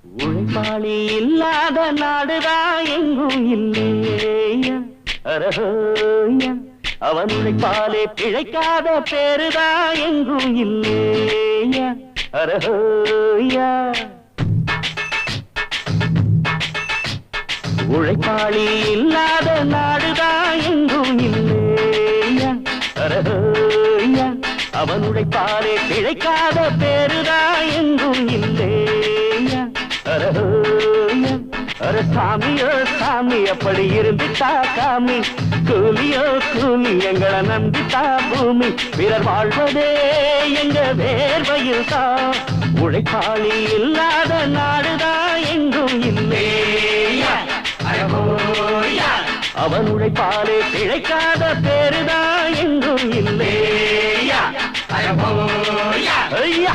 உழைப்பாளி இல்லாத நாடுதான் எங்கும் இல்லையா அரஹோயா அவன் உழைப்பாலே பிழைக்காத பேருதான் எங்கும் இல்லையா அரஹோயா உழைப்பாளி இல்லாத நாடுதான் எங்கும் இல்லையா அரஹோயா அவன் உழைப்பாலே பிழைக்காத பேருதான் எங்கும் இல்லையா அரஹோயா அர சாமியோ சாமி அப்படி இருந்துட்டா காமி கூலியோ கூலி எங்களை நம்பிட்டா பூமி பிறர் வாழ்வதே எங்க வேர்வையில் தான் உழைப்பாளி இல்லாத நாடுதான் எங்கும் இல்லையா அவன் உழைப்பாலே பிழைக்காத பேருதான் எங்கும் இல்லையா ஐயா